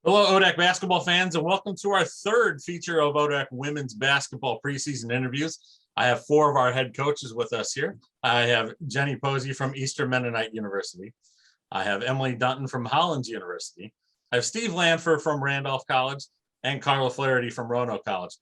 Hello, ODAC basketball fans, and welcome to our third feature of ODAC women's basketball preseason interviews. I have four of our head coaches with us here. I have Jenny Posey from Eastern Mennonite University. I have Emilee Dunton from Hollins University. I have Steve Lanpher from Randolph College and Carla Flaherty from Roanoke College.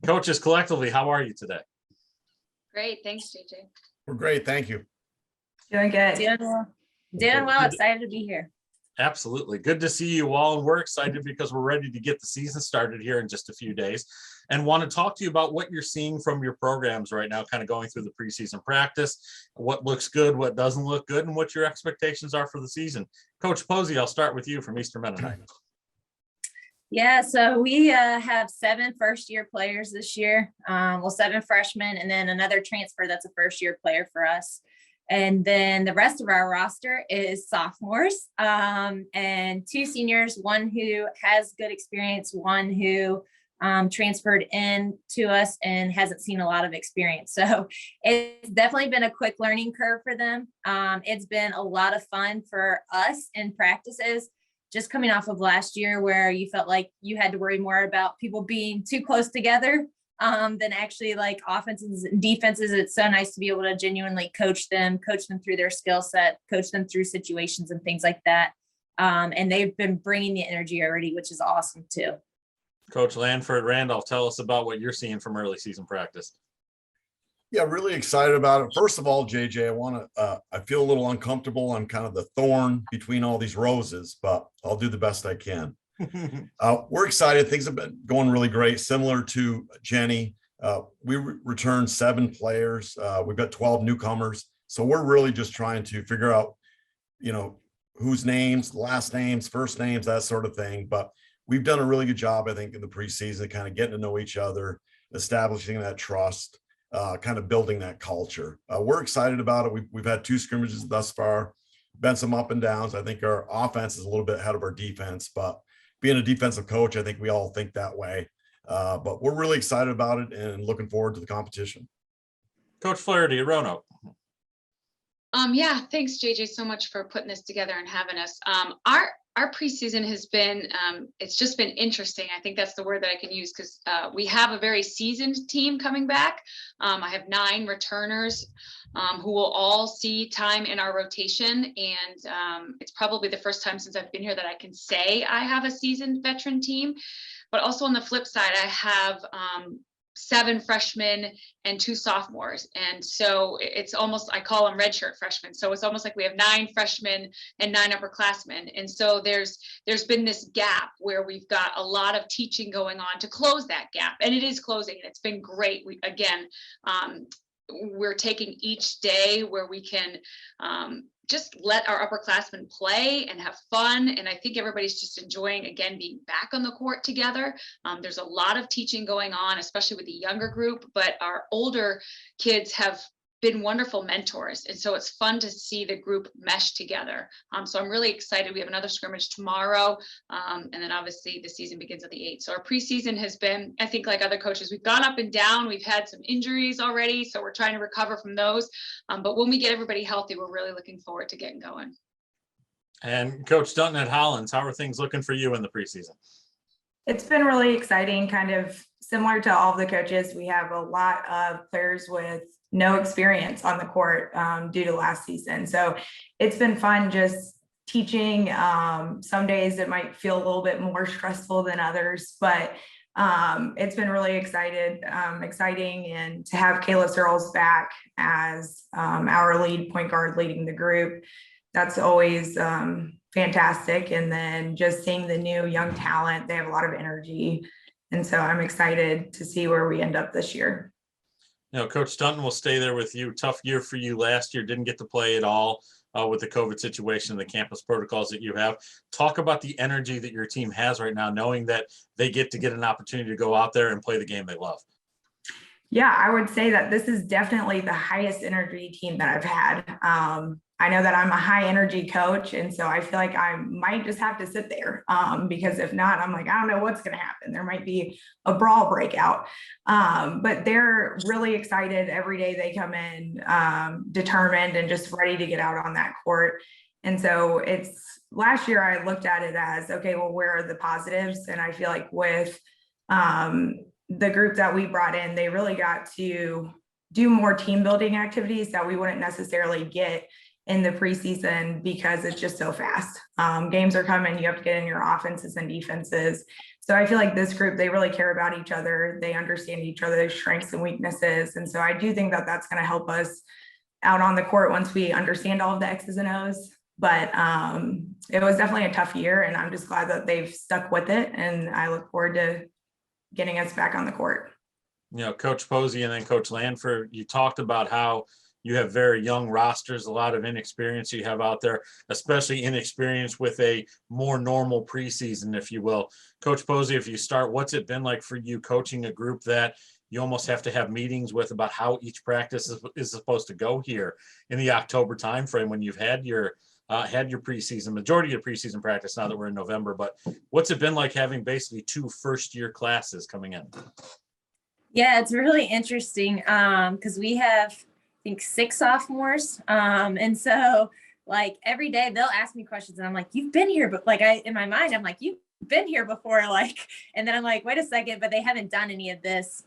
Coaches, collectively, how are you today? Great, thanks, JJ. We're great, thank you. Doing good. Doing well, excited to be here. Absolutely. Good to see you all. And we're excited because we're ready to get the season started here in just a few days and want to talk to you about what you're seeing from your programs right now, kind of going through the preseason practice, what looks good, what doesn't look good, and what your expectations are for the season. Coach Posey, I'll start with you from Eastern Mennonite. Yeah, so we have 7 first-year players this year. 7 freshmen and then another transfer that's a first-year player for us. And then the rest of our roster is sophomores and 2 seniors, one who has good experience, one who transferred in to us and hasn't seen a lot of experience. So it's definitely been a quick learning curve for them. It's been a lot of fun for us in practices, just coming off of last year where you felt like you had to worry more about people being too close together than actually like offenses and defenses. It's so nice to be able to genuinely coach them through their skill set, coach them through situations and things like that. And they've been bringing the energy already, which is awesome too. Coach Lanpher at Randolph, tell us about what you're seeing from early season practice. Yeah, really excited about it. First of all, JJ, I feel a little uncomfortable. I'm kind of the thorn between all these roses, but I'll do the best I can. We're excited. Things have been going really great. Similar to Jenny, we returned 7 players. We've got 12 newcomers. So we're really just trying to figure out, whose names, last names, first names, that sort of thing. But we've done a really good job, I think, in the preseason, kind of getting to know each other, establishing that trust, kind of building that culture. We're excited about it. We've had 2 scrimmages thus far, been some up and downs. I think our offense is a little bit ahead of our defense, but being a defensive coach, I think we all think that way. But we're really excited about it and looking forward to the competition. Coach Flaherty at Roanoke. Yeah, thanks, JJ, so much for putting this together and having us. Our preseason has been, it's just been interesting. I think that's the word that I can use because we have a very seasoned team coming back. I have 9 returners who will all see time in our rotation. And it's probably the first time since I've been here that I can say I have a seasoned veteran team. But also on the flip side, I have 7 freshmen and 2 sophomores. And so it's almost, I call them redshirt freshmen. So it's almost like we have 9 freshmen and 9 upperclassmen. And so there's been this gap where we've got a lot of teaching going on to close that gap. And it is closing. And it's been great. We're taking each day where we can just let our upperclassmen play and have fun. And I think everybody's just enjoying, again, being back on the court together. There's a lot of teaching going on, especially with the younger group, but our older kids have been wonderful mentors. And so it's fun to see the group mesh together. So I'm really excited. We have another scrimmage tomorrow. And then obviously the season begins on the 8th. So our preseason has been, I think like other coaches, we've gone up and down. We've had some injuries already. So we're trying to recover from those. But when we get everybody healthy, we're really looking forward to getting going. And Coach Dunton at Hollins, how are things looking for you in the preseason? It's been really exciting, kind of similar to all of the coaches. We have a lot of players with no experience on the court due to last season. So it's been fun just teaching. Some days it might feel a little bit more stressful than others, but it's been really exciting and to have Kayla Searles back as our lead point guard leading the group. That's always fantastic. And then just seeing the new young talent, they have a lot of energy. And so I'm excited to see where we end up this year. Coach Dunton will stay there with you. Tough year for you last year. Didn't get to play at all with the COVID situation and the campus protocols that you have. Talk about the energy that your team has right now, knowing that they get an opportunity to go out there and play the game they love. Yeah, I would say that this is definitely the highest energy team that I've had. I know that I'm a high energy coach, and so I feel like I might just have to sit there because if not, I'm like, I don't know what's going to happen. There might be a brawl breakout, but they're really excited every day they come in, determined and just ready to get out on that court. And so last year I looked at it as, okay, well, where are the positives? And I feel like with the group that we brought in, they really got to do more team building activities that we wouldn't necessarily get in the preseason because it's just so fast. Games are coming, you have to get in your offenses and defenses. So I feel like this group, they really care about each other. They understand each other's strengths and weaknesses. And so I do think that that's going to help us out on the court once we understand all of the X's and O's. But it was definitely a tough year, and I'm just glad that they've stuck with it. And I look forward to getting us back on the court. You know, Coach Posey and then Coach Lanpher, you talked about how you have very young rosters, a lot of inexperience you have out there, especially inexperience with a more normal preseason, if you will. Coach Posey, if you start, what's it been like for you coaching a group that you almost have to have meetings with about how each practice is supposed to go here in the October timeframe when you've had your preseason, majority of preseason practice now that we're in November, but what's it been like having basically 2 first-year classes coming in? Yeah, it's really interesting because we have, I think, 6 sophomores. And so like every day they'll ask me questions and I'm like, you've been here, but like in my mind, I'm like, you've been here before, like, and then I'm like, wait a second, but they haven't done any of this.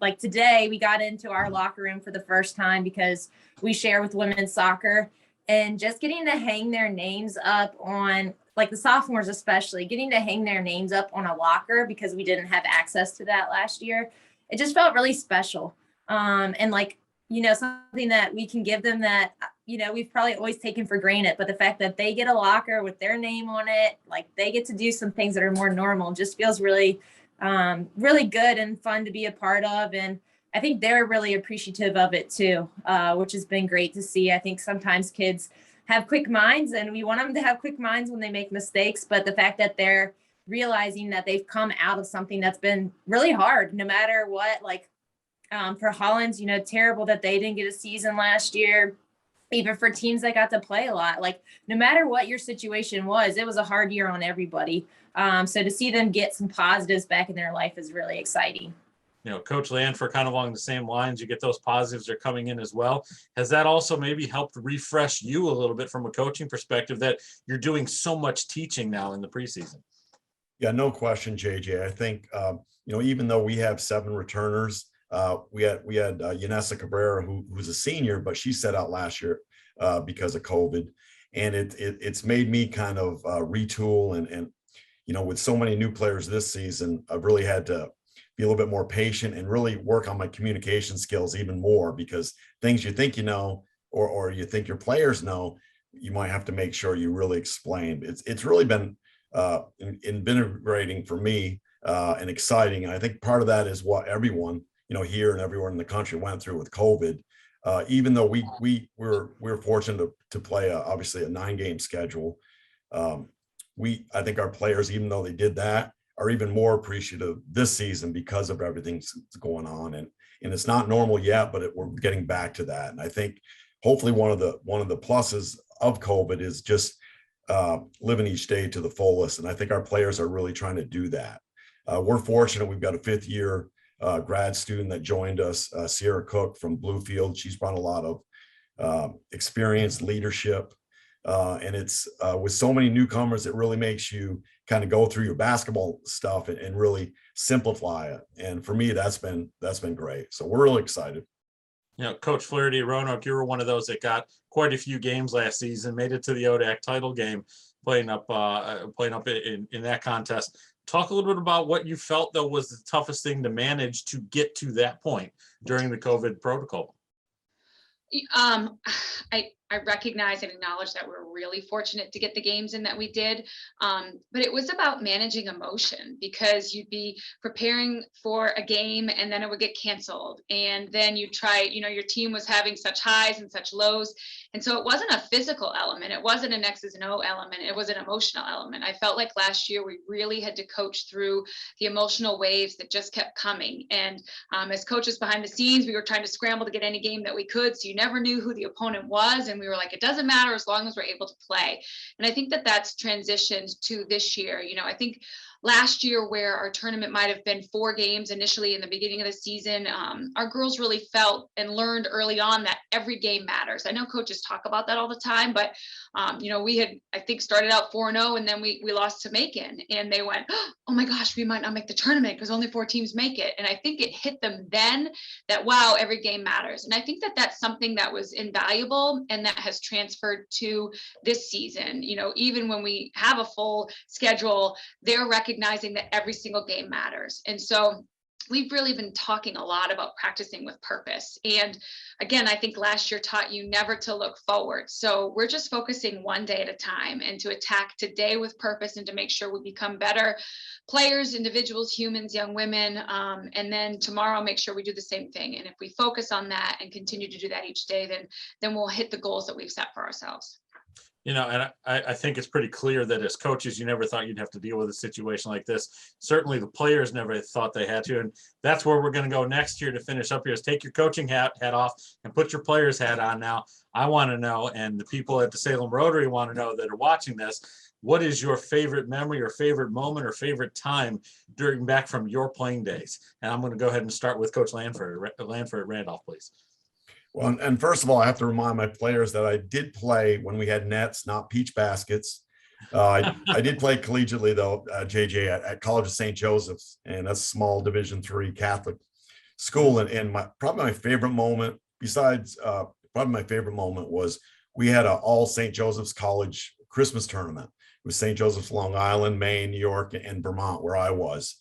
Like today we got into our locker room for the first time because we share with women's soccer, and just getting to hang their names up on, like the sophomores especially, getting to hang their names up on a locker because we didn't have access to that last year. It just felt really special. And like, you know, something that we can give them that, you know, we've probably always taken for granted, but the fact that they get a locker with their name on it, like they get to do some things that are more normal, just feels really, really good and fun to be a part of. And I think they're really appreciative of it too, which has been great to see. I think sometimes kids have quick minds and we want them to have quick minds when they make mistakes, but the fact that they're realizing that they've come out of something that's been really hard, no matter what, like for Hollins, you know, terrible that they didn't get a season last year, even for teams that got to play a lot, like no matter what your situation was, it was a hard year on everybody. So to see them get some positives back in their life is really exciting. You know, Coach Lanpher, kind of along the same lines, you get those positives are coming in as well. Has that also maybe helped refresh you a little bit from a coaching perspective that you're doing so much teaching now in the preseason? Yeah, no question, JJ. I think, you know, even though we have 7 returners, we had Yanessa Cabrera, who's a senior, but she set out last year because of COVID. And it's made me kind of retool and, you know, with so many new players this season, I've really had to be a little bit more patient and really work on my communication skills even more, because things you think you know, or you think your players know, you might have to make sure you really explain. It's really been invigorating for me and exciting. And I think part of that is what everyone, you know, here and everywhere in the country went through with COVID. Even though we were fortunate to play obviously a 9-game schedule, I think our players, even though they did that, are even more appreciative this season because of everything that's going on. And it's not normal yet, but we're getting back to that. And I think hopefully one of the pluses of COVID is just living each day to the fullest. And I think our players are really trying to do that. We're fortunate. We've got a 5th-year grad student that joined us, Sierra Cook from Bluefield. She's brought a lot of experience, leadership. And it's with so many newcomers, it really makes you kind of go through your basketball stuff and really simplify it. And for me, that's been great. So we're really excited. You know, Coach Flaherty, Roanoke, you were one of those that got quite a few games last season, made it to the ODAC title game, playing up in that contest. Talk a little bit about what you felt, though, was the toughest thing to manage to get to that point during the COVID protocol. I recognize and acknowledge that we're really fortunate to get the games in that we did. But it was about managing emotion, because you'd be preparing for a game and then it would get canceled. And then you try, you know, your team was having such highs and such lows. And so it wasn't a physical element. It wasn't an X's and O element. It was an emotional element. I felt like last year we really had to coach through the emotional waves that just kept coming. And as coaches behind the scenes, we were trying to scramble to get any game that we could. So you never knew who the opponent was. And we were like, it doesn't matter as long as we're able to play. And I think that that's transitioned to this year. You know, I think last year where our tournament might have been 4 games initially in the beginning of the season, our girls really felt and learned early on that every game matters. I know coaches talk about that all the time, but we had, I think, started out 4-0, and then we lost to Macon, and they went, oh my gosh, we might not make the tournament because only 4 teams make it. And I think it hit them then that, wow, every game matters. And I think that that's something that was invaluable and that has transferred to this season. Even when we have a full schedule, they're recognizing that every single game matters. And so we've really been talking a lot about practicing with purpose. And again, I think last year taught you never to look forward. So we're just focusing one day at a time and to attack today with purpose and to make sure we become better players, individuals, humans, young women. And then tomorrow, make sure we do the same thing. And if we focus on that and continue to do that each day, then we'll hit the goals that we've set for ourselves. And I think it's pretty clear that as coaches, you never thought you'd have to deal with a situation like this. Certainly the players never thought they had to. And that's where we're going to go next year to finish up here, is take your coaching hat off and put your players hat on now. I want to know, and the people at the Salem Rotary want to know that are watching this, what is your favorite memory or favorite moment or favorite time during back from your playing days? And I'm going to go ahead and start with Coach Lanpher at Randolph, please. Well, and first of all, I have to remind my players that I did play when we had nets, not peach baskets. I did play collegiately, though, JJ, at College of St. Joseph's, and that's a small Division III Catholic school. And probably my favorite moment, besides probably my favorite moment, was we had an all St. Joseph's College Christmas tournament. It was St. Joseph's, Long Island, Maine, New York, and Vermont, where I was.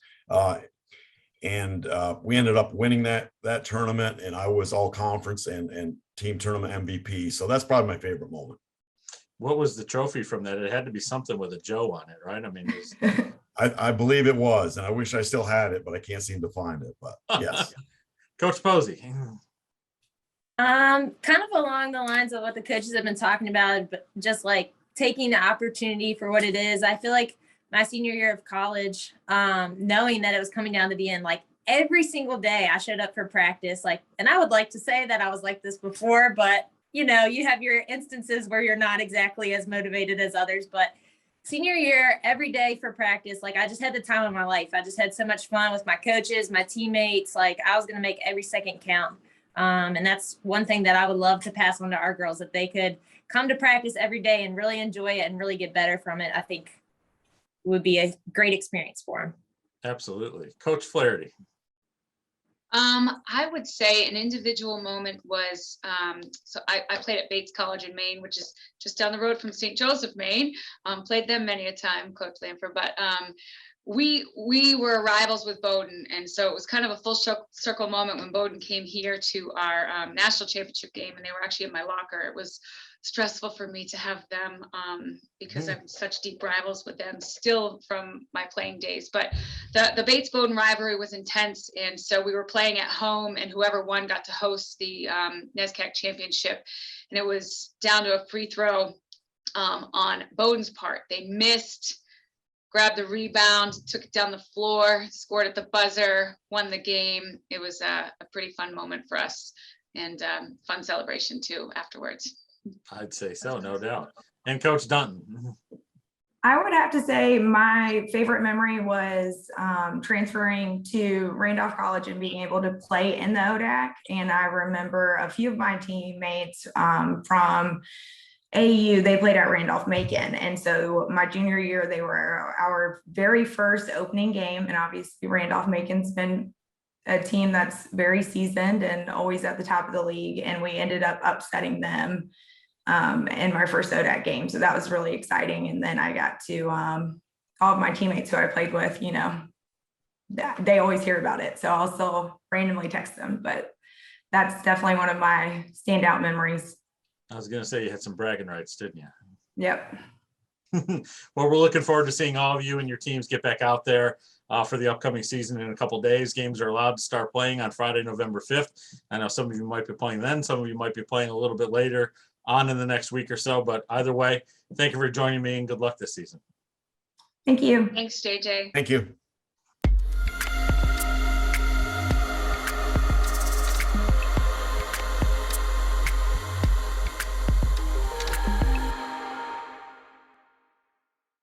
And we ended up winning that tournament, and I was all conference and team tournament MVP. So that's probably my favorite moment. What was the trophy from that? It had to be something with a Joe on it, right? I mean, I believe it was, and I wish I still had it, but I can't seem to find it. But yes. Coach Posey. Kind of along the lines of what the coaches have been talking about, but just like taking the opportunity for what it is. I feel like my senior year of college, knowing that it was coming down to the end, like every single day I showed up for practice, and I would like to say that I was like this before, but you have your instances where you're not exactly as motivated as others. But senior year, every day for practice, I just had the time of my life. I just had so much fun with my coaches, my teammates. I was going to make every second count. And that's one thing that I would love to pass on to our girls, that they could come to practice every day and really enjoy it and really get better from it. I think would be a great experience for them. Absolutely. Coach Flaherty. I would say an individual moment was, so I played at Bates College in Maine, which is just down the road from St. Joseph, Maine. Played them many a time, Coach Lanpher, but we were rivals with Bowdoin. And so it was kind of a full circle moment when Bowdoin came here to our national championship game, and they were actually in my locker. It was stressful for me to have them because I'm such deep rivals with them still from my playing days. But the Bates Bowdoin rivalry was intense, and so we were playing at home, and whoever won got to host the NESCAC championship, and it was down to a free throw on Bowdoin's part. They missed, grabbed the rebound, took it down the floor, scored at the buzzer, won the game. It was a pretty fun moment for us, and fun celebration too afterwards. I'd say so, no doubt. And Coach Dunton. I would have to say my favorite memory was transferring to Randolph College and being able to play in the ODAC. And I remember a few of my teammates from AU, they played at Randolph-Macon. And so my junior year, they were our very first opening game. And obviously Randolph-Macon's been a team that's very seasoned and always at the top of the league. And we ended up upsetting them in my first ODAC game. So that was really exciting. And then I got to all of my teammates who I played with, they always hear about it. So I'll still randomly text them, but that's definitely one of my standout memories. I was going to say you had some bragging rights, didn't you? Yep. Well, we're looking forward to seeing all of you and your teams get back out there for the upcoming season in a couple of days. Games are allowed to start playing on Friday, November 5th. I know some of you might be playing then, some of you might be playing a little bit later on in the next week or so, but either way, thank you for joining me and good luck this season. Thank you. Thanks, JJ. Thank you.